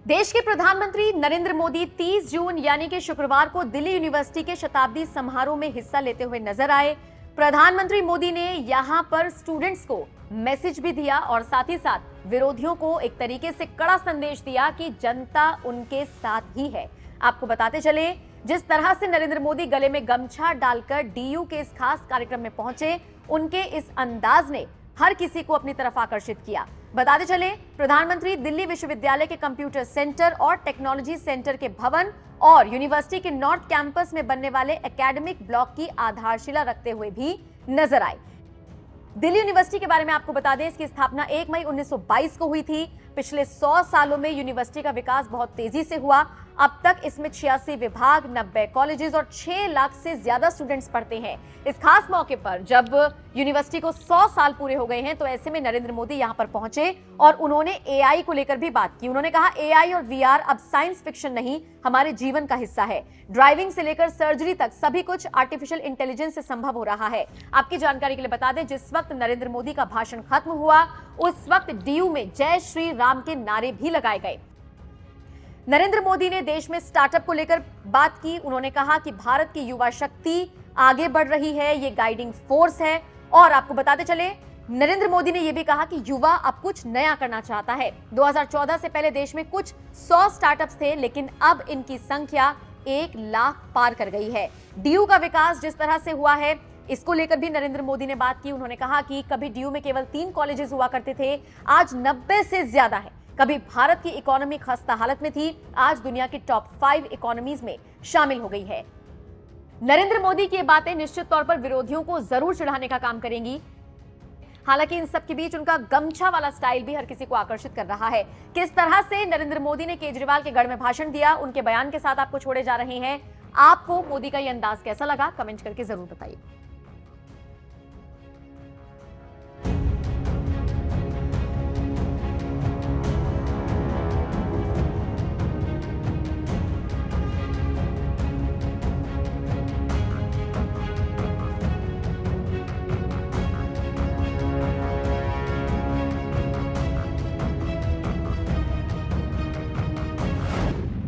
देश के प्रधानमंत्री नरेंद्र मोदी 30 जून यानी कि शुक्रवार को दिल्ली यूनिवर्सिटी के शताब्दी समारोह में हिस्सा लेते हुए नजर आए। प्रधानमंत्री मोदी ने यहां पर स्टूडेंट्स को मैसेज भी दिया और साथ ही साथ विरोधियों को एक तरीके से कड़ा संदेश दिया कि जनता उनके साथ ही है। आपको बताते चले, जिस तरह से नरेंद्र मोदी गले में गमछा डालकर डीयू के इस खास कार्यक्रम में पहुंचे, उनके इस अंदाज ने हर किसी को अपनी तरफ आकर्षित किया। बताते चले, प्रधानमंत्री दिल्ली विश्वविद्यालय के कंप्यूटर सेंटर और टेक्नोलॉजी सेंटर के भवन और यूनिवर्सिटी के नॉर्थ कैंपस में बनने वाले एकेडमिक ब्लॉक की आधारशिला रखते हुए भी नजर आए। दिल्ली यूनिवर्सिटी के बारे में आपको बता दें, इसकी स्थापना 1 मई 1922 को हुई थी। पिछले 100 सालों में यूनिवर्सिटी का विकास बहुत तेजी से हुआ। अब तक इसमें 86 विभाग, 90 कॉलेजेस और 6 लाख से ज्यादा स्टूडेंट्स पढ़ते हैं। इस खास मौके पर जब यूनिवर्सिटी को 100 साल पूरे हो गए हैं, तो ऐसे में नरेंद्र मोदी यहां पर पहुंचे और उन्होंने एआई को लेकर भी बात की। उन्होंने कहा, एआई और वीआर अब साइंस फिक्शन नहीं, हमारे जीवन का हिस्सा है। ड्राइविंग से लेकर सर्जरी तक सभी कुछ आर्टिफिशियल इंटेलिजेंस से संभव हो रहा है। आपकी जानकारी के लिए बता दें, जिस वक्त नरेंद्र मोदी का भाषण खत्म हुआ, उस वक्त डीयू में जय श्री राम के नारे भी लगाए गए। नरेंद्र मोदी ने देश में स्टार्टअप को लेकर बात की। उन्होंने कहा कि भारत की युवा शक्ति आगे बढ़ रही है, ये गाइडिंग फोर्स है। और आपको बताते चले, नरेंद्र मोदी ने यह भी कहा कि युवा अब कुछ नया करना चाहता है। 2014 से पहले देश में कुछ 100 स्टार्टअप्स थे, लेकिन अब इनकी संख्या 1 लाख पार कर गई है। डीयू का विकास जिस तरह से हुआ है, इसको लेकर भी नरेंद्र मोदी ने बात की। उन्होंने कहा कि कभी डीयू में केवल 3 कॉलेजेस हुआ करते थे, आज 90 से ज्यादा है। कभी भारत की इकोनॉमी खस्ता हालत में थी, आज दुनिया की टॉप 5 इकोनॉमीज में शामिल हो गई है। नरेंद्र मोदी की ये बातें निश्चित तौर पर विरोधियों को जरूर चिढ़ाने का काम करेंगी। हालांकि इन सब के बीच उनका गमछा वाला स्टाइल भी हर किसी को आकर्षित कर रहा है। किस तरह से नरेंद्र मोदी ने केजरीवाल के गढ़ में भाषण दिया, उनके बयान के साथ आपको छोड़े जा रहे हैं। आपको मोदी का यह अंदाज कैसा लगा, कमेंट करके जरूर बताइए।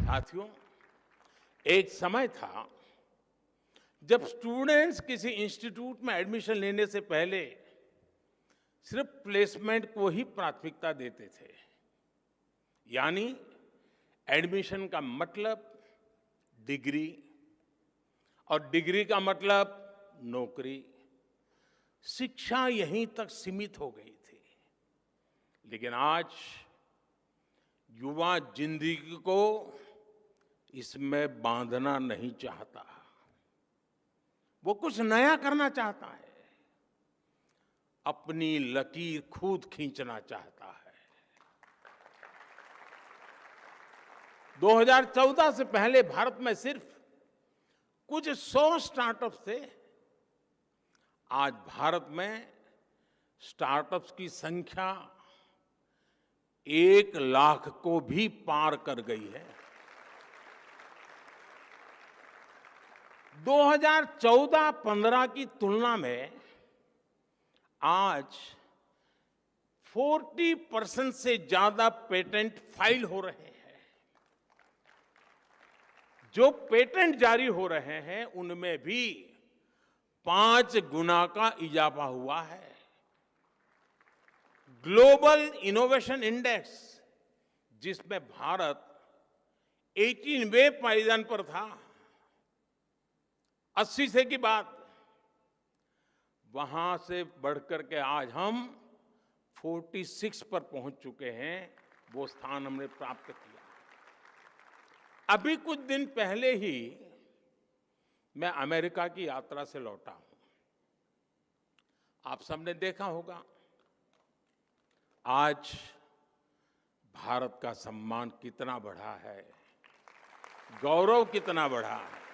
साथियों, एक समय था जब स्टूडेंट्स किसी इंस्टीट्यूट में एडमिशन लेने से पहले सिर्फ प्लेसमेंट को ही प्राथमिकता देते थे। यानी एडमिशन का मतलब डिग्री और डिग्री का मतलब नौकरी। शिक्षा यहीं तक सीमित हो गई थी। लेकिन आज युवा जिंदगी को इसमें बांधना नहीं चाहता, वो कुछ नया करना चाहता है, अपनी लकीर खुद खींचना चाहता है। 2014 से पहले भारत में सिर्फ कुछ 100 स्टार्टअप्स थे। आज भारत में स्टार्टअप्स की संख्या 1 लाख को भी पार कर गई है। 2014-15 की तुलना में आज 40% से ज्यादा पेटेंट फाइल हो रहे हैं। जो पेटेंट जारी हो रहे हैं, उनमें भी 5 गुना का इजाफा हुआ है। ग्लोबल इनोवेशन इंडेक्स, जिसमें भारत 18वें पायदान पर था 80 से की बात, वहां से बढ़कर के आज हम 46 पर पहुंच चुके हैं। वो स्थान हमने प्राप्त किया। अभी कुछ दिन पहले ही मैं अमेरिका की यात्रा से लौटा हूं। आप सबने देखा होगा, आज भारत का सम्मान कितना बढ़ा है, गौरव कितना बढ़ा है।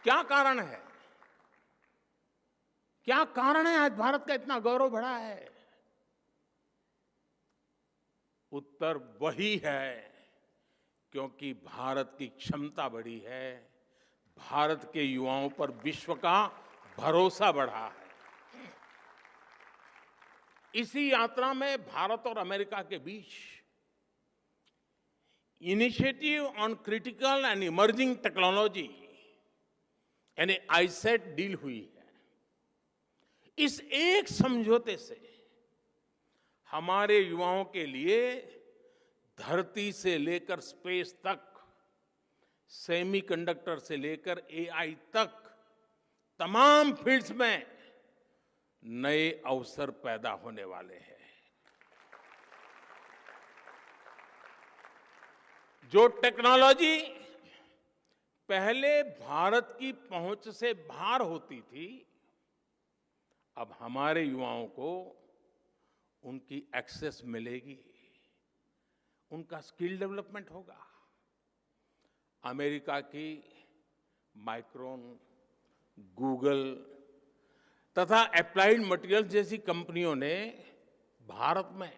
क्या कारण है? क्या कारण है आज भारत का इतना गौरव बढ़ा है? उत्तर वही है, क्योंकि भारत की क्षमता बढ़ी है, भारत के युवाओं पर विश्व का भरोसा बढ़ा है। इसी यात्रा में भारत और अमेरिका के बीच initiative on critical and emerging technology यानी आईसेट डील हुई है। इस एक समझौते से हमारे युवाओं के लिए धरती से लेकर स्पेस तक, सेमीकंडक्टर से लेकर एआई तक तमाम फील्ड्स में नए अवसर पैदा होने वाले हैं। जो टेक्नोलॉजी पहले भारत की पहुंच से बाहर होती थी, अब हमारे युवाओं को उनकी एक्सेस मिलेगी, उनका स्किल डेवलपमेंट होगा। अमेरिका की माइक्रोन, गूगल तथा एप्लाइड मटेरियल्स जैसी कंपनियों ने भारत में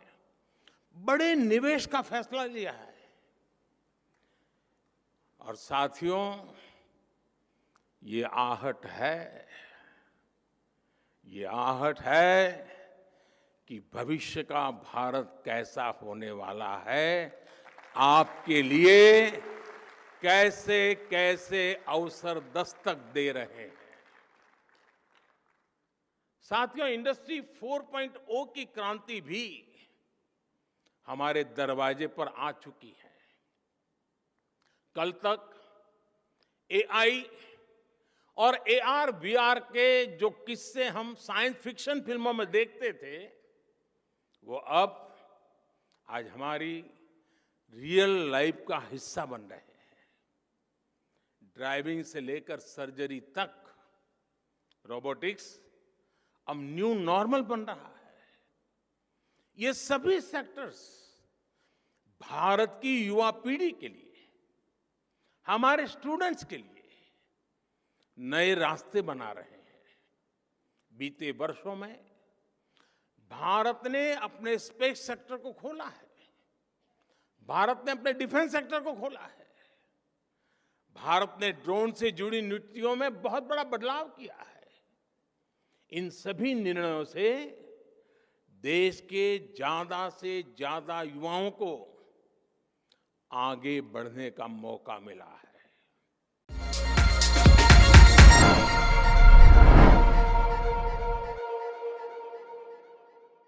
बड़े निवेश का फैसला लिया है। और साथियों, ये आहट है कि भविष्य का भारत कैसा होने वाला है, आपके लिए कैसे कैसे अवसर दस्तक दे रहे हैं। साथियों, इंडस्ट्री 4.0 की क्रांति भी हमारे दरवाजे पर आ चुकी है। कल तक एआई और एआर वीआर के जो किस्से हम साइंस फिक्शन फिल्मों में देखते थे, वो अब आज हमारी रियल लाइफ का हिस्सा बन रहे हैं। ड्राइविंग से लेकर सर्जरी तक रोबोटिक्स अब न्यू नॉर्मल बन रहा है। ये सभी सेक्टर्स भारत की युवा पीढ़ी के लिए, हमारे स्टूडेंट्स के लिए नए रास्ते बना रहे हैं। बीते वर्षों में भारत ने अपने स्पेस सेक्टर को खोला है, भारत ने अपने डिफेंस सेक्टर को खोला है, भारत ने ड्रोन से जुड़ी नीतियों में बहुत बड़ा बदलाव किया है। इन सभी निर्णयों से देश के ज्यादा से ज्यादा युवाओं को आगे बढ़ने का मौका मिला है।